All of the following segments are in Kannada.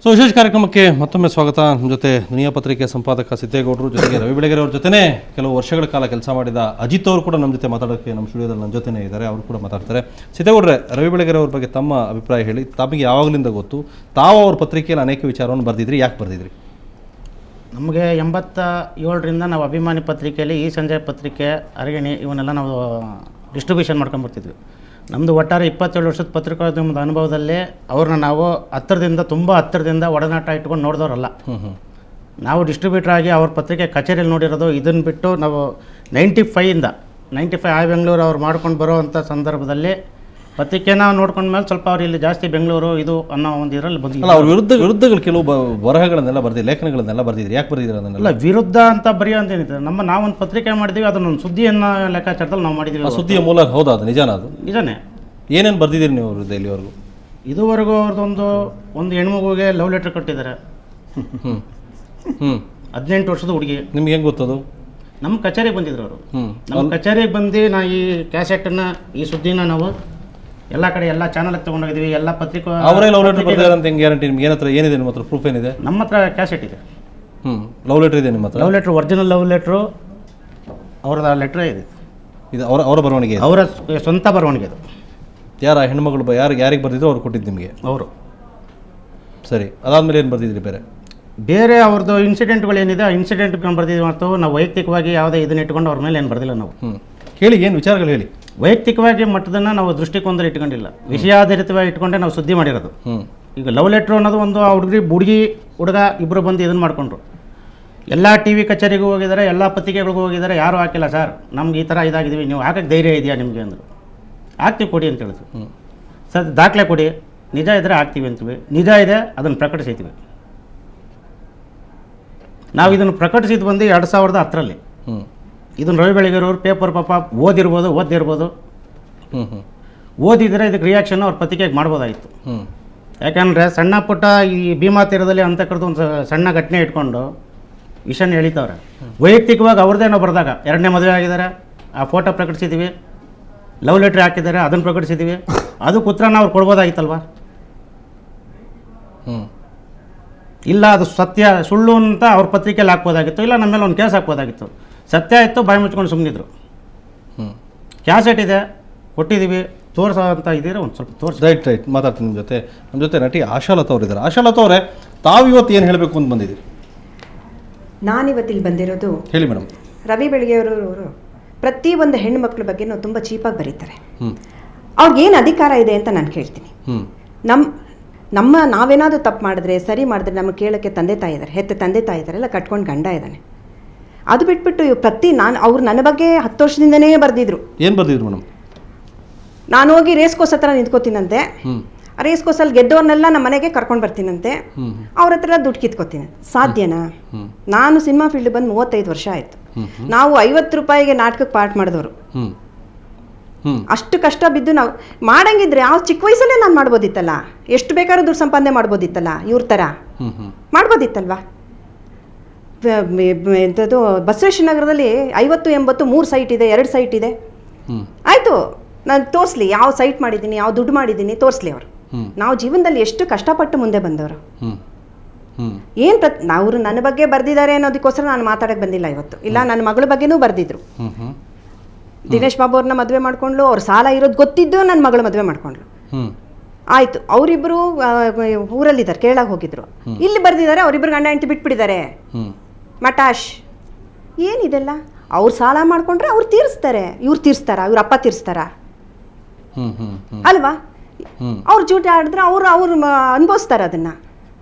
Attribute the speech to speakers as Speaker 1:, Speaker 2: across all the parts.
Speaker 1: ಸೊ ವಿಶೇಷ ಕಾರ್ಯಕ್ರಮಕ್ಕೆ ಮತ್ತೊಮ್ಮೆ ಸ್ವಾಗತ. ನಮ್ಮ ಜೊತೆ ದುನಿಯಾ ಪತ್ರಿಕೆ ಸಂಪಾದಕ ಸಿದ್ದೇಗೌಡರು, ಜೊತೆಗೆ ರವಿ ಬೆಳಗೆರೆ ಅವ್ರ ಜೊತೆ ಕೆಲವು ವರ್ಷಗಳ ಕಾಲ ಕೆಲಸ ಮಾಡಿದ ಅಜಿತ್ ಅವರು ಕೂಡ ನಮ್ಮ ಜೊತೆ ಮಾತಾಡೋಕ್ಕೆ ನಮ್ಮ ಸ್ಟುಡಿಯೋದಲ್ಲಿ ನನ್ನ ಜೊತೆನೇ ಇದ್ದಾರೆ. ಅವರು ಕೂಡ ಮಾತಾಡ್ತಾರೆ. ಸಿದ್ದೇಗೌಡ್ರೆ, ರವಿ ಬೆಳಗೆರೆ ಅವ್ರ ಬಗ್ಗೆ ತಮ್ಮ ಅಭಿಪ್ರಾಯ ಹೇಳಿ. ತಮಗೆ ಯಾವಾಗಲಿಂದ ಗೊತ್ತು? ತಾವು ಅವ್ರ ಪತ್ರಿಕೆಯಲ್ಲಿ ಅನೇಕ ವಿಚಾರವನ್ನು ಬರೆದಿದ್ರಿ, ಯಾಕೆ ಬರೆದಿದ್ರಿ?
Speaker 2: ನಮಗೆ 87ರಿಂದ ನಾವು ಅಭಿಮಾನಿ ಪತ್ರಿಕೆಯಲ್ಲಿ ಈ ಸಂಜೆ ಪತ್ರಿಕೆ, ಅರಗಿಣಿ ಇವನ್ನೆಲ್ಲ ನಾವು ಡಿಸ್ಟ್ರಿಬ್ಯೂಷನ್ ಮಾಡ್ಕೊಂಡ್ಬರ್ತಿದ್ವಿ. ನಮ್ಮದು ಒಟ್ಟಾರೆ 27 ವರ್ಷದ ಪತ್ರಿಕೋದ್ಯಮದ ಅನುಭವದಲ್ಲಿ ಅವ್ರನ್ನ ನಾವು ತುಂಬ ಹತ್ತಿರದಿಂದ ಒಡನಾಟ ಇಟ್ಕೊಂಡು ನೋಡಿದವರಲ್ಲ. ನಾವು ಡಿಸ್ಟ್ರಿಬ್ಯೂಟರ್ ಆಗಿ ಅವ್ರ ಪತ್ರಿಕೆ ಕಚೇರಿಯಲ್ಲಿ ನೋಡಿರೋದು. ಇದನ್ನು ಬಿಟ್ಟು ನಾವು 95 ಆ ಬೆಂಗಳೂರು ಅವ್ರು ಮಾಡ್ಕೊಂಡು ಬರೋವಂಥ ಸಂದರ್ಭದಲ್ಲಿ ಪತ್ರಿಕೆನ ನೋಡ್ಕೊಂಡ್ಮೇಲೆ ಸ್ವಲ್ಪ ಅವ್ರು ಇಲ್ಲಿ ಜಾಸ್ತಿ ಬೆಂಗಳೂರು ಇದು ಅನ್ನೋ ಒಂದು ಇದರಲ್ಲಿ ಬಂದಿಲ್ಲ.
Speaker 1: ಅವ್ರ ವಿರುದ್ಧಗಳು ಕೆಲವು ಬರಹಗಳನ್ನೆಲ್ಲ ಬರ್ದಿದ್ರಿ, ಲೇಖನಗಳನ್ನೆಲ್ಲ ಬರ್ದಿದ್ರಿ, ಯಾಕೆ ಬರ್ದಿದ್ದೀರ ಅದನ್ನೆಲ್ಲ?
Speaker 2: ವಿರುದ್ಧ ಅಂತ ಬರೆಯೋ ಅಂತ ಏನಿದೆ, ನಾವೊಂದು ಪತ್ರಿಕೆ ಮಾಡಿದ್ದೀವಿ, ಅದನ್ನೊಂದು ಸುದ್ದಿಯನ್ನು ಲೆಕ್ಕಾಚಾರದಲ್ಲಿ ನಾವು ಮಾಡಿದ್ದೀವಿ.
Speaker 1: ಸುದ್ದಿಯ ಮೂಲ ಹೌದಾ? ಅದು ನಿಜಾನ? ಅದು
Speaker 2: ನಿಜನೇ.
Speaker 1: ಏನೇನು ಬರ್ದಿದ್ದೀರಿ ನೀವು ಅವ್ರದ್ದು ಇಲ್ಲಿವರೆಗೂ?
Speaker 2: ಇದುವರೆಗೂ ಅವ್ರದ್ದೊಂದು ಹೆಣ್ಮಗುಗೆ ಲವ್ ಲೆಟರ್ ಕೊಟ್ಟಿದ್ದಾರೆ. 18 ವರ್ಷದ ಹುಡುಗಿ.
Speaker 1: ನಿಮ್ಗೆ ಹೆಂಗೆ ಗೊತ್ತದು?
Speaker 2: ನಮ್ಮ ಕಚೇರಿಗೆ ಬಂದಿದ್ರು ಅವರು. ನಮ್ಮ ಕಚೇರಿಗೆ ಬಂದು ನಾ ಈ ಕ್ಯಾಸೆಟನ್ನು, ಈ ಸುದ್ದಿನ ನಾವು ಎಲ್ಲ ಕಡೆ ಎಲ್ಲ ಚಾನಲ್ಗೆ ತೊಗೊಂಡೋಗಿದ್ದೀವಿ. ಎಲ್ಲ ಪತ್ರಿಕೆ
Speaker 1: ಅವರೇ ಲವ್ ಲೆಟರ್ ಬರ್ತಾರೆ ಅಂತ ಹೆಂಗೆ ಗ್ಯಾರಂಟಿ? ನಿಮ್ಗೆ ಏನತ್ರ ಏನಿದೆ? ನಿಮ್ಮ ಹತ್ರ ಪ್ರೂಫ್ ಏನಿದೆ?
Speaker 2: ನಮ್ಮ ಹತ್ರ ಕ್ಯಾಸೆಟ್ ಇದೆ.
Speaker 1: ಲವ್ ಲೆಟರ್ ಇದೆ ನಿಮ್ಮ ಹತ್ರ?
Speaker 2: Love letter, original love letter ಅವ್ರದ್ದು ಲೆಟ್ರೇ ಇದೆ.
Speaker 1: ಇದು ಅವರ ಬರವಣಿಗೆ?
Speaker 2: ಅವರ ಸ್ವಂತ ಬರವಣಿಗೆ ಅದು.
Speaker 1: ಯಾರ ಹೆಣ್ಮಗಳು ಯಾರಿಗೆ ಬರ್ದಿದ್ರು ಅವ್ರು ಕೊಟ್ಟಿದ್ದು ನಿಮಗೆ?
Speaker 2: ಅವರು.
Speaker 1: ಸರಿ, ಅದಾದಮೇಲೆ ಏನು ಬರ್ದಿದ್ರಿ
Speaker 2: ಬೇರೆ ಅವ್ರದ್ದು ಇನ್ಸಿಡೆಂಟ್ಗಳೇನಿದೆ, ಆ ಇನ್ಸಿಡೆಂಟ್ಗಳು ಬರ್ದಿದ್ದೀವಿ. ಮತ್ತು ನಾವು ವೈಯಕ್ತಿಕವಾಗಿ ಯಾವುದೇ ಇದನ್ನ ಇಟ್ಕೊಂಡು ಅವ್ರ ಮೇಲೆ ಏನು ಬರ್ದಿಲ್ಲ ನಾವು.
Speaker 1: ಹೇಳಿ, ಏನು ವಿಚಾರಗಳು ಹೇಳಿ.
Speaker 2: ವೈಯಕ್ತಿಕವಾಗಿ ಮಟ್ಟದನ್ನು ನಾವು ದೃಷ್ಟಿಕೋನದಲ್ಲಿ ಇಟ್ಕೊಂಡಿಲ್ಲ, ವಿಷಯಾಧಾರಿತವಾಗಿ ಇಟ್ಕೊಂಡೆ ನಾವು ಸುದ್ದಿ ಮಾಡಿರೋದು. ಈಗ ಲವ್ ಲೆಟ್ರು ಅನ್ನೋದು ಒಂದು ಹುಡುಗ ಇಬ್ಬರು ಬಂದು ಇದನ್ನು ಮಾಡಿಕೊಂಡ್ರು. ಎಲ್ಲ ಟಿ ವಿ ಕಚೇರಿಗೂ ಹೋಗಿದ್ದಾರೆ, ಎಲ್ಲ ಪತ್ರಿಕೆಗಳಿಗೂ ಹೋಗಿದ್ದಾರೆ. ಯಾರೂ ಹಾಕಿಲ್ಲ ಸರ್, ನಮ್ಗೆ ಈ ಥರ ಇದಾಗಿದ್ದೀವಿ, ನೀವು ಹಾಕಕ್ಕೆ ಧೈರ್ಯ ಇದೆಯಾ ನಿಮಗೆ ಅಂದರು. ಹಾಕ್ತೀವಿ ಕೊಡಿ ಅಂತ ಹೇಳಿದ್ರು. ಸರ್ ದಾಖಲೆ ಕೊಡಿ, ನಿಜ ಇದ್ದರೆ ಹಾಕ್ತೀವಿ ಅಂತೀವಿ. ನಿಜ ಇದೆ, ಅದನ್ನು ಪ್ರಕಟಿಸಿದ್ವಿ. ನಾವು ಇದನ್ನು ಪ್ರಕಟಿಸಿದ್ದು ಬಂದು 2010ರಲ್ಲಿ. ಇದನ್ನು ರವಿ ಬೆಳಗೆರೆ ಅವರು ಪೇಪರ್ ಪಾಪ ಓದಿರ್ಬೋದು. ಓದಿದರೆ ಇದಕ್ಕೆ ರಿಯಾಕ್ಷನ್ ಅವ್ರ ಪತ್ರಿಕೆಗೆ ಮಾಡ್ಬೋದಾಗಿತ್ತು. ಯಾಕಂದರೆ ಸಣ್ಣ ಪುಟ್ಟ ಈ ಭೀಮಾ ತೀರದಲ್ಲಿ ಅಂತಕ್ಕಂಥ ಒಂದು ಸಣ್ಣ ಘಟನೆ ಇಟ್ಕೊಂಡು ವಿಷಯನ ಎಳಿತವ್ರೆ. ವೈಯಕ್ತಿಕವಾಗಿ ಅವ್ರದ್ದೇನೋ ಬರೆದಾಗ 2ನೇ ಮದುವೆ ಆಗಿದ್ದಾರೆ, ಆ ಫೋಟೋ ಪ್ರಕಟಿಸಿದ್ದೀವಿ. ಲವ್ ಲೆಟ್ರ್ ಹಾಕಿದ್ದಾರೆ, ಅದನ್ನು ಪ್ರಕಟಿಸಿದ್ದೀವಿ. ಅದಕ್ಕೆ ಉತ್ತರನ ಅವ್ರು ಕೊಡ್ಬೋದಾಗಿತ್ತಲ್ವ? ಇಲ್ಲ ಅದು ಸತ್ಯ ಸುಳ್ಳು ಅಂತ ಅವ್ರ ಪತ್ರಿಕೆಯಲ್ಲಿ ಹಾಕ್ಬೋದಾಗಿತ್ತು, ಇಲ್ಲ ನಮ್ಮ ಮೇಲೆ ಒಂದು ಕೇಸ್ ಹಾಕ್ಬೋದಾಗಿತ್ತು. ಸತ್ಯ ಇತ್ತು, ಬಾಯಿ ಮುಚ್ಕೊಂಡು ಸುಮ್ಮನಿದ್ರು. ಕ್ಯಾಸೆಟ್ ಇದೆ, ಕೊಟ್ಟಿದ್ದೀವಿ, ತೋರಿಸೋ ಅಂತ ಇದ್ದೀರಾ ಒಂದು ಸ್ವಲ್ಪ ತೋರಿಸಿ.
Speaker 1: ರೈಟ್ ಮಾತಾಡ್ತೀನಿ ನಮ್ಮ ಜೊತೆ ನಟಿ ಆಶಾಲತಾ ಅವರು ಇದ್ದಾರೆ. ಆಶಾಲತಾ ಅವರೇ, ತಾವು ಇವತ್ತು ಏನು ಹೇಳಬೇಕು ಅಂತ ಬಂದಿದ್ದೀರಿ?
Speaker 3: ನಾನಿವತ್ತಿಲ್ಲಿ ಬಂದಿರೋದು,
Speaker 1: ಹೇಳಿ ಮೇಡಮ್.
Speaker 3: ರವಿ ಬೆಳಗೆರೆಯವರು ಪ್ರತಿಯೊಂದು ಹೆಣ್ಣುಮಕ್ಳ ಬಗ್ಗೆನೂ ತುಂಬ ಚೀಪಾಗಿ ಬರೀತಾರೆ. ಅವ್ರಿಗೇನು ಅಧಿಕಾರ ಇದೆ ಅಂತ ನಾನು ಕೇಳ್ತೀನಿ. ನಾವೇನಾದರೂ ತಪ್ಪು ಮಾಡಿದ್ರೆ, ಸರಿ ಮಾಡಿದ್ರೆ ನಮಗೆ ಕೇಳೋಕ್ಕೆ ತಂದೆ ತಾಯಿ ಇದ್ದಾರೆ, ಹೆತ್ತ ತಂದೆ ತಾಯಿ ಇದ್ದಾರೆ, ಎಲ್ಲ ಕಟ್ಕೊಂಡು ಗಂಡ ಇದ್ದಾನೆ. ಅದು ಬಿಟ್ಬಿಟ್ಟು ಅವ್ರು ನನ್ನ ಬಗ್ಗೆ 10 ವರ್ಷದಿಂದನೇ ಬರೆದಿದ್ರು.
Speaker 1: ಏನು ಬರೆದಿದ್ರು ಮೇಡಮ್?
Speaker 3: ನಾನು ಹೋಗಿ ರೇಸ್ ಕೋರ್ಸ್ ಹತ್ರ ನಿಂತ್ಕೋತೀನಂತೆ. ರೇಸ್ ಕೋರ್ಸಲ್ಲಿ ಗೆದ್ದವ್ರನ್ನೆಲ್ಲ ನಮ್ಮ ಮನೆಗೆ ಕರ್ಕೊಂಡು ಬರ್ತೀನಂತೆ. ಅವ್ರ ಹತ್ರ ದುಡ್ಡು ಕಿತ್ಕೋತೀನಿ. ಸಾಧ್ಯನಾ? ನಾನು ಸಿನಿಮಾ ಫೀಲ್ಡ್ ಬಂದು 35 ವರ್ಷ ಆಯಿತು. ನಾವು 50 ರೂಪಾಯಿಗೆ ನಾಟಕಕ್ಕೆ ಪಾರ್ಟ್ ಮಾಡಿದವರು. ಅಷ್ಟು ಕಷ್ಟ ಬಿದ್ದು ನಾವು ಮಾಡಂಗಿದ್ರೆ ಆ ಚಿಕ್ಕ ವಯಸ್ಸಲ್ಲೇ ನಾನು ಮಾಡ್ಬೋದಿತ್ತಲ್ಲ. ಎಷ್ಟು ಬೇಕಾದ್ರೂ ದುಡ್ಡು ಸಂಪಾದನೆ ಮಾಡ್ಬೋದಿತ್ತಲ್ಲ, ಇವ್ರ ಥರ ಮಾಡ್ಬೋದಿತ್ತಲ್ವಾ? ಎಂಥದ್ದು ಬಸವೇಶ್ವರ ನಗರದಲ್ಲಿ 50-80 3 ಸೈಟ್ ಇದೆ, 2 ಸೈಟ್ ಇದೆ. ಆಯಿತು, ನಾನು ತೋರಿಸ್ಲಿ ಯಾವ ಸೈಟ್ ಮಾಡಿದ್ದೀನಿ, ಯಾವ ದುಡ್ಡು ಮಾಡಿದ್ದೀನಿ ತೋರಿಸ್ಲಿ ಅವರು. ನಾವು ಜೀವನದಲ್ಲಿ ಎಷ್ಟು ಕಷ್ಟಪಟ್ಟು ಮುಂದೆ ಬಂದವರು. ಏನು ಅವರು ನನ್ನ ಬಗ್ಗೆ ಬರೆದಿದ್ದಾರೆ ಅನ್ನೋದಕ್ಕೋಸ್ಕರ ನಾನು ಮಾತಾಡೋಕ್ಕೆ ಬಂದಿಲ್ಲ ಇವತ್ತು. ಇಲ್ಲ, ನನ್ನ ಮಗಳ ಬಗ್ಗೆನೂ ಬರೆದಿದ್ರು. ದಿನೇಶ್ ಬಾಬು ಅವ್ರನ್ನ ಮದುವೆ ಮಾಡ್ಕೊಂಡ್ಲು, ಅವ್ರ ಸಾಲ ಇರೋದು ಗೊತ್ತಿದ್ದು ನನ್ನ ಮಗಳ ಮದುವೆ ಮಾಡ್ಕೊಂಡ್ಲು. ಆಯಿತು, ಅವರಿಬ್ಬರು ಊರಲ್ಲಿದ್ದಾರೆ, ಕೇರಳಕ್ಕೆ ಹೋಗಿದ್ರು. ಇಲ್ಲಿ ಬರೆದಿದ್ದಾರೆ, ಅವರಿಬ್ಬರು ಗಂಡ ಹೆಂಡತಿ ಬಿಟ್ಬಿಟ್ಟಿದ್ದಾರೆ. ಮಟಾಶ್ ಏನಿದೆಲ್ಲ? ಅವ್ರು ಸಾಲ ಮಾಡ್ಕೊಂಡ್ರೆ ಅವ್ರು ತೀರಿಸ್ತಾರೆ, ಇವ್ರು ತೀರಿಸ್ತಾರ, ಇವ್ರ ಅಪ್ಪ ತೀರಿಸ್ತಾರ ಅಲ್ವಾ? ಅವ್ರು ಜೂಜ ಆಡಿದ್ರೆ ಅವ್ರು ಅನುಭವಿಸ್ತಾರೆ ಅದನ್ನ.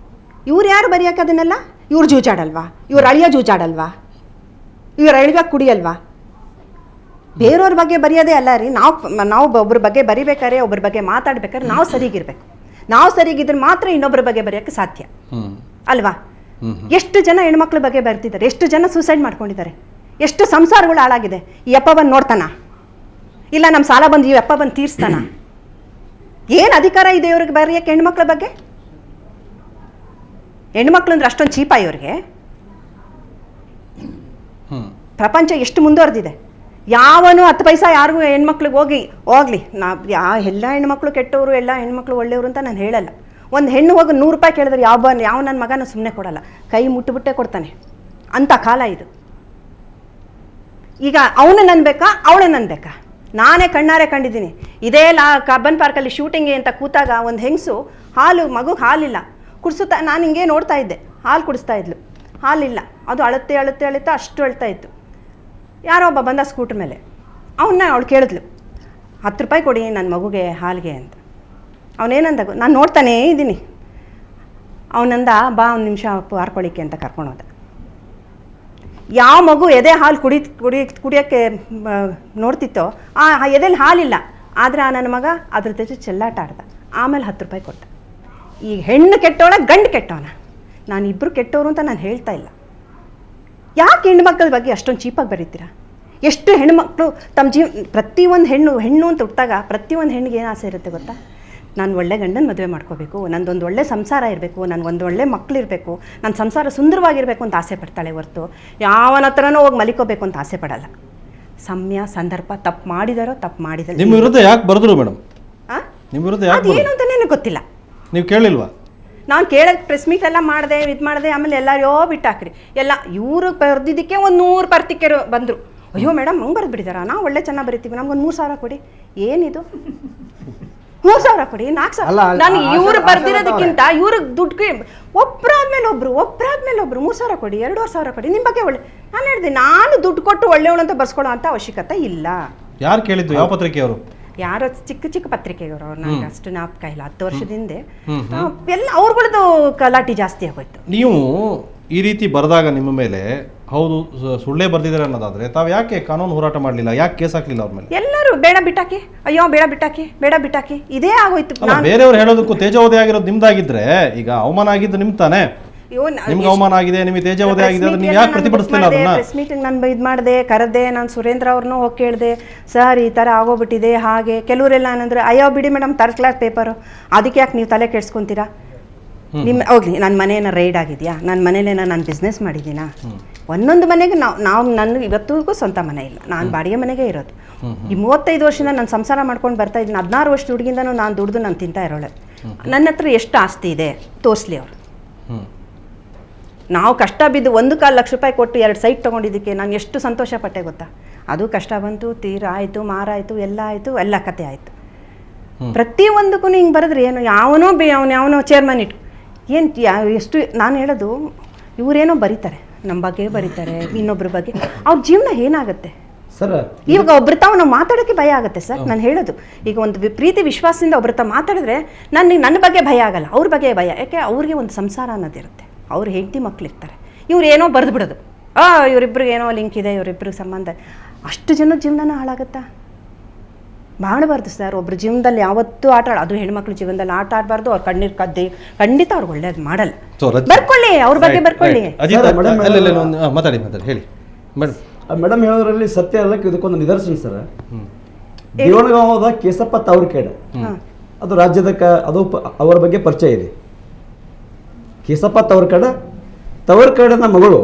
Speaker 3: ಇವ್ರು ಯಾರು ಬರೆಯೋಕೆ ಅದನ್ನೆಲ್ಲ? ಇವ್ರು ಜೂಜಾಡಲ್ವಾ? ಇವ್ರು ಅಳಿಯ ಜೂಜಾಡಲ್ವಾ? ಇವ್ರು ಅಳಿವಾಗ ಕುಡಿಯಲ್ವಾ? ಬೇರೆಯವ್ರ ಬಗ್ಗೆ ಬರೆಯೋದೇ ಅಲ್ಲ ರೀ. ನಾವು ಒಬ್ಬರ ಬಗ್ಗೆ ಬರಿಬೇಕಾದ್ರೆ, ಒಬ್ಬರ ಬಗ್ಗೆ ಮಾತಾಡ್ಬೇಕಾದ್ರೆ ನಾವು ಸರಿಗಿರ್ಬೇಕು. ನಾವು ಸರಿಗಿದ್ರೆ ಮಾತ್ರ ಇನ್ನೊಬ್ಬರ ಬಗ್ಗೆ ಬರೆಯೋಕ್ಕೆ ಸಾಧ್ಯ ಅಲ್ವಾ? ಎಷ್ಟು ಜನ ಹೆಣ್ಮಕ್ಳ ಬಗ್ಗೆ ಬರ್ತಿದ್ದಾರೆ, ಎಷ್ಟು ಜನ ಸೂಸೈಡ್ ಮಾಡ್ಕೊಂಡಿದ್ದಾರೆ, ಎಷ್ಟು ಸಂಸಾರಗಳು ಹಾಳಾಗಿದೆ. ಈ ಅಪ್ಪ ಬಂದು ನೋಡ್ತಾನ? ಇಲ್ಲ ನಮ್ಮ ಸಾಲ ಬಂದು ಈ ಅಪ್ಪ ಬಂದು ತೀರ್ಸ್ತಾನ? ಏನು ಅಧಿಕಾರ ಇದೆ ಇವ್ರಿಗೆ ಬರೆಯೋಕ್ಕೆ ಹೆಣ್ಮಕ್ಳ ಬಗ್ಗೆ? ಹೆಣ್ಮಕ್ಳು ಅಂದ್ರೆ ಅಷ್ಟೊಂದು ಚೀಪ ಇವ್ರಿಗೆ? ಪ್ರಪಂಚ ಎಷ್ಟು ಮುಂದುವರೆದಿದೆ. ಯಾವನು 10 ಪೈಸಾ ಯಾರಿಗೂ ಹೆಣ್ಮಕ್ಳಿಗೆ ಹೋಗ್ಲಿ. ಎಲ್ಲ ಹೆಣ್ಮಕ್ಳು ಕೆಟ್ಟವರು, ಎಲ್ಲ ಹೆಣ್ಮಕ್ಳು ಒಳ್ಳೆಯವರು ಅಂತ ನಾನು ಹೇಳಲ್ಲ. ಒಂದು ಹೆಣ್ಣು ಹೋಗಿ 100 ರೂಪಾಯಿ ಕೇಳಿದ್ರೆ ಯಾವ ನನ್ನ ಮಗನ ಸುಮ್ಮನೆ ಕೊಡಲ್ಲ, ಕೈ ಮುಟ್ಟುಬಿಟ್ಟೆ ಕೊಡ್ತಾನೆ ಅಂಥ ಕಾಲ ಇದು. ಈಗ ಅವನು ನನ್ಬೇಕಾ ಅವಳು ನನ್ಬೇಕಾ? ನಾನೇ ಕಣ್ಣಾರೆ ಕಂಡಿದ್ದೀನಿ. ಇದೇ ಕಬ್ಬನ್ ಪಾರ್ಕಲ್ಲಿ ಶೂಟಿಂಗ್ಗೆ ಅಂತ ಕೂತಾಗ ಒಂದು ಹೆಂಗಸು ಮಗುಗೆ ಹಾಲಿಲ್ಲ ಕುಡಿಸುತ್ತಾ, ನಾನು ಹಿಂಗೆ ನೋಡ್ತಾ ಇದ್ದೆ, ಹಾಲು ಕುಡಿಸ್ತಾ ಇದ್ಲು, ಹಾಲಿಲ್ಲ, ಅದು ಅಳುತ್ತೆ ಅಷ್ಟು ಅಳ್ತಾ ಇತ್ತು. ಯಾರೋ ಒಬ್ಬ ಬಂದ ಸ್ಕೂಟ್ರ್ ಮೇಲೆ, ಅವಳು ಕೇಳಿದ್ಲು 10 ರೂಪಾಯಿ ಕೊಡಿ ನನ್ನ ಮಗುಗೆ ಹಾಲಿಗೆ ಅಂತ. ಅವನೇನಂದ, ನಾನು ನೋಡ್ತಾನೇ ಇದ್ದೀನಿ. ಅವನಂದ, ಬಾ ಒಂದು ನಿಮಿಷ ಹಾರ್ಕೊಳ್ಳಿಕ್ಕೆ ಅಂತ ಕರ್ಕೊಂಡು ಹೋದ. ಯಾವ ಮಗು ಎದೆ ಹಾಲು ಕುಡಿಯೋಕ್ಕೆ ನೋಡ್ತಿತ್ತೋ ಆ ಎದೆಲಿ ಹಾಲಿಲ್ಲ, ಆದರೆ ನನ್ನ ಮಗ ಅದ್ರ ಜೊತೆ ಚೆಲ್ಲಾಟ ಆಡ್ದ. ಆಮೇಲೆ 10 ರೂಪಾಯಿ ಕೊಟ್ಟ. ಈಗ ಹೆಣ್ಣು ಕೆಟ್ಟವಳ ಗಂಡು ಕೆಟ್ಟವನ? ನಾನು ಇಬ್ಬರು ಕೆಟ್ಟವರು ಅಂತ ನಾನು ಹೇಳ್ತಾ ಇಲ್ಲ. ಯಾಕೆ ಹೆಣ್ಮಕ್ಳ ಬಗ್ಗೆ ಅಷ್ಟೊಂದು ಚೀಪಾಗಿ ಬರೀತೀರಾ? ಎಷ್ಟು ಹೆಣ್ಮಕ್ಳು ತಮ್ಮ ಪ್ರತಿಯೊಂದು ಹೆಣ್ಣು ಅಂತ ಹುಟ್ಟಾಗ ಪ್ರತಿಯೊಂದು ಹೆಣ್ಣಿಗೆ ಏನು ಆಸೆ ಇರುತ್ತೆ ಗೊತ್ತಾ? ನಾನು ಒಳ್ಳೆ ಗಂಡನ ಮದುವೆ ಮಾಡ್ಕೋಬೇಕು, ನಂದೊಂದು ಒಳ್ಳೆ ಸಂಸಾರ ಇರಬೇಕು, ನನಗೊಂದು ಒಳ್ಳೆ ಮಕ್ಕಳಿರಬೇಕು, ನನ್ನ ಸಂಸಾರ ಸುಂದರವಾಗಿರಬೇಕು ಅಂತ ಆಸೆ ಪಡ್ತಾಳೆ ಹೊರತು ಯಾವನ ಹತ್ರನೂ ಹೋಗಿ ಮಲಿಕೋಬೇಕು ಅಂತ ಆಸೆ ಪಡಲ್ಲ. ಸಮಯ ಸಂದರ್ಭ ತಪ್ಪು ಮಾಡಿದಾರೋ ತಪ್ಪು ಮಾಡಿದ್ರೆ
Speaker 1: ನಿಮ್ಮ ವಿರುದ್ಧ ಯಾಕೆ ಬರೆದ್ರು ಮೇಡಮ್? ನಿಮ್ಮ ವಿರುದ್ಧ ಯಾಕೆ
Speaker 3: ಅದೇನು ಅಂತ ನನಗೆ ಗೊತ್ತಿಲ್ಲ.
Speaker 1: ನೀವು ಕೇಳಿಲ್ವಾ?
Speaker 3: ನಾನು ಕೇಳೋಕ್ಕೆ ಪ್ರೆಸ್ ಮೀಟ್ ಎಲ್ಲ ಮಾಡಿದೆ, ಮಾಡಿದೆ. ಆಮೇಲೆ ಎಲ್ಲರೂ ಬಿಟ್ಟಾಕ್ರಿ ಎಲ್ಲ. ಇವರು ಬರೆದಿದ್ದಕ್ಕೆ ಒಂದು 100 ಪರ್ತಿಕೆರು ಬಂದರು. ಅಯ್ಯೋ ಮೇಡಮ್ ಹಂಗೆ ಬರೆದು ಬಿಟ್ಟಿದಾರ, ನಾವು ಒಳ್ಳೆ ಚೆನ್ನಾಗಿ ಬರೀತೀವಿ, ನಮ್ಗೊಂದು 3,000 ಕೊಡಿ. ಏನಿದು 3,000 ಕೊಡಿ, 4,000? ನಾನು ಇವ್ರು ಬರ್ದಿರೋದಕ್ಕಿಂತ ಇವ್ರಿಗೆ ದುಡ್ಡು ಒಬ್ಬರಾದ್ಮೇಲೆ ಒಬ್ರು 3,000 ಕೊಡಿ, 2,500 ಕೊಡಿ, ನಿಮ್ಮ ಬಗ್ಗೆ ಒಳ್ಳೆ. ನಾನು ಹೇಳಿದೆ, ನಾನು ದುಡ್ಡು ಕೊಟ್ಟು ಒಳ್ಳೆಯವಳು ಅಂತ ಬರ್ಸ್ಕೊಳ್ಳೋ ಅಂತ ಅವಶ್ಯಕತೆ ಇಲ್ಲ.
Speaker 1: ಯಾರು ಕೇಳಿದ್ದು? ಯಾವ ಪತ್ರಿಕೆಯವರು?
Speaker 3: ಯಾರೋ ಚಿಕ್ಕ ಪತ್ರಿಕೆಯವರು, ಅವ್ರು ನನಗೆ ಅಷ್ಟು ಜ್ಞಾಪಕ ಇಲ್ಲ. 10 ವರ್ಷದಿಂದ ಎಲ್ಲ ಅವ್ರಗಳದ್ದು ಗಲಾಟೆ ಜಾಸ್ತಿ ಆಗೋಯ್ತು.
Speaker 1: ನೀವು ಈ ರೀತಿ ಬರೆದಾಗ ನಿಮ್ಮ ಮೇಲೆ ಹೌದು ಸುಳ್ಳೇ ಬರ್ದಿದ್ದಾರೆ ಅನ್ನೋದಾದ್ರೆ ತಾವು ಯಾಕೆ ಕಾನೂನು ಹೋರಾಟ ಮಾಡಲಿಲ್ಲ? ಯಾಕೆ ಕೇಸ್ ಹಾಕ್ಲಿಲ್ಲ ಅವ್ರ ಮೇಲೆ?
Speaker 3: ಎಲ್ಲರೂ ಬೇಡ ಬಿಟ್ಟಾಕಿ, ಅಯ್ಯೋ ಬೇಡ ಬಿಟ್ಟಾಕಿ, ಇದೇ ಆಗೋಯ್ತು.
Speaker 1: ಬೇರೆಯವ್ರು ಹೇಳೋದಕ್ಕೂ ತೇಜೋವಧೆ ಆಗಿರೋದು ನಿಮ್ದಾಗಿದ್ರೆ, ಈಗ ಅವಮಾನ ಆಗಿದ್ದು ನಿಮ್ ತಾನೇ? ನಿಮ್ಗೆ ಅವಮಾನ ಆಗಿದೆ, ನಿಮಗೆ ತೇಜೋವಧೆ ಆಗಿದೆ, ನೀವು ಯಾಕೆ ಪ್ರತಿಭಟಿಸ್ತಿಲ್ಲ ಅದನ್ನ?
Speaker 3: ಪ್ರೆಸ್ ಮೀಟಿಂಗ್ ನಾನು ಇದು ಮಾಡಿದೆ, ಕರೆದೆ. ನಾನು ಸುರೇಂದ್ರ ಅವ್ರನ್ನೂ ಹೋಗಿ ಕೇಳಿದೆ, ಸರ್ ಈ ಥರ ಆಗೋಗ್ಬಿಟ್ಟಿದೆ ಹಾಗೆ. ಕೆಲವರೆಲ್ಲ ಏನಂದ್ರೆ, ಅಯ್ಯೋ ಬಿಡಿ ಮೇಡಮ್ 3rd ಕ್ಲಾಸ್ ಪೇಪರು, ಅದಕ್ಕೆ ಯಾಕೆ ನೀವು ತಲೆ ಕೆಡ್ಸ್ಕೊತೀರಾ? ಹೋಗ್ಲಿ, ನನ್ನ ಮನೇನ ರೈಡ್ ಆಗಿದೆಯಾ? ನನ್ನ ಮನೇಲೇನ ನಾನು ಬಿಸ್ನೆಸ್ ಮಾಡಿದ್ದೀನಾ? ಒಂದೊಂದು ಮನೆಗೆ ನಾವು ನನಗೆ ಇವತ್ತಿಗೂ ಸ್ವಂತ ಮನೆ ಇಲ್ಲ, ನಾನು ಬಾಡಿಗೆ ಮನೆಗೆ ಇರೋದು. ಈ 35 ವರ್ಷದಿಂದ ನಾನು ಸಂಸಾರ ಮಾಡ್ಕೊಂಡು ಬರ್ತಾ ಇದ್ದೀನಿ. 16 ವರ್ಷದ ಹುಡುಗಿಂದನೂ ನಾನು ದುಡ್ದು ನಾನು ತಿಂತಾ ಇರೋಳೆ. ನನ್ನ ಹತ್ರ ಎಷ್ಟು ಆಸ್ತಿ ಇದೆ ತೋರಿಸ್ಲಿ ಅವರು. ನಾವು ಕಷ್ಟ ಬಿದ್ದು 1.25 ಲಕ್ಷ ರೂಪಾಯಿ ಕೊಟ್ಟು 2 ಸೈಟ್ ತೊಗೊಂಡಿದ್ದಕ್ಕೆ ನಾನು ಎಷ್ಟು ಸಂತೋಷ ಪಟ್ಟೆ ಗೊತ್ತಾ? ಅದು ಕಷ್ಟ ಬಂತು, ತೀರ ಆಯಿತು, ಮಾರಾಯಿತು, ಎಲ್ಲ ಕತೆ ಆಯಿತು. ಪ್ರತಿಯೊಂದಕ್ಕೂ ಹಿಂಗೆ ಬರೆದ್ರೆ ಏನು? ಯಾವನೋ ಚೇರ್ಮನ್ ಇಟ್ಟು ಏನು ಎಷ್ಟು? ನಾನು ಹೇಳೋದು, ಇವರೇನೋ ಬರೀತಾರೆ, ನಮ್ಮ ಬಗ್ಗೆ ಬರೀತಾರೆ, ಇನ್ನೊಬ್ಬರ ಬಗ್ಗೆ. ಅವ್ರ ಜೀವನ ಏನಾಗುತ್ತೆ
Speaker 4: ಸರ್?
Speaker 3: ಇವಾಗ ಒಬ್ರ ತಾವು ನಾವು ಮಾತಾಡೋಕ್ಕೆ ಭಯ ಆಗುತ್ತೆ ಸರ್. ನಾನು ಹೇಳೋದು, ಈಗ ಒಂದು ಪ್ರೀತಿ ವಿಶ್ವಾಸದಿಂದ ಒಬ್ರ ತಾವು ಮಾತಾಡಿದ್ರೆ ನನ್ನ ಬಗ್ಗೆ ಭಯ ಆಗಲ್ಲ, ಅವ್ರ ಬಗ್ಗೆ ಭಯ. ಯಾಕೆ? ಅವ್ರಿಗೆ ಒಂದು ಸಂಸಾರ ಅನ್ನೋದಿರುತ್ತೆ, ಅವ್ರ ಹೆಂಡತಿ ಮಕ್ಕಳಿರ್ತಾರೆ. ಇವ್ರು ಏನೋ ಬರೆದು ಬಿಡೋದು, ಇವರಿಬ್ರಿಗೆ ಏನೋ ಲಿಂಕ್ ಇದೆ, ಇವರಿಬ್ರಿಗೆ ಸಂಬಂಧ. ಅಷ್ಟು ಜನದ ಜೀವನನ ಹಾಳಾಗುತ್ತಾ? ಮಾಡಬಾರ್ದು ಸರ್. ಒಬ್ರ ಜೀವನದಲ್ಲಿ ಯಾವತ್ತೂ ಅದು ಹೆಣ್ಮಕ್ಳ ಜೀವನದಲ್ಲಿ ಆಟ ಆಡಬಾರ್ದು. ಅವ್ರು ಕಣ್ಣೀರು ಕದ್ದಿ ಖಂಡಿತ ಅವ್ರಿಗೆ ಒಳ್ಳೇದು ಮಾಡಲ್ಲ. ಬರ್ಕೊಳ್ಳಿ, ಅವ್ರ ಬಗ್ಗೆ ಬರ್ಕೊಳ್ಳಿ.
Speaker 1: ಮಾತಾಡಿ ಹೇಳಿ
Speaker 4: ಮೇಡಮ್. ಹೇಳೋದ್ರಲ್ಲಿ ಸತ್ಯ ಅಲ್ಲಕ್ಕೆ ಇದಕ್ಕೊಂದು ನಿದರ್ಶನ ಸರ್. ದೇವಣಗಾಂವದ ಕೇಸಪ್ಪ ತಾವರ್ಕೇಡ್, ಅದು ರಾಜ್ಯದ ಅದು ಅವರ ಬಗ್ಗೆ ಪರಿಚಯ ಇದೆ. ಕೇಸಪ್ಪ ತವರ್ಕೇಡನ ಮಗಳು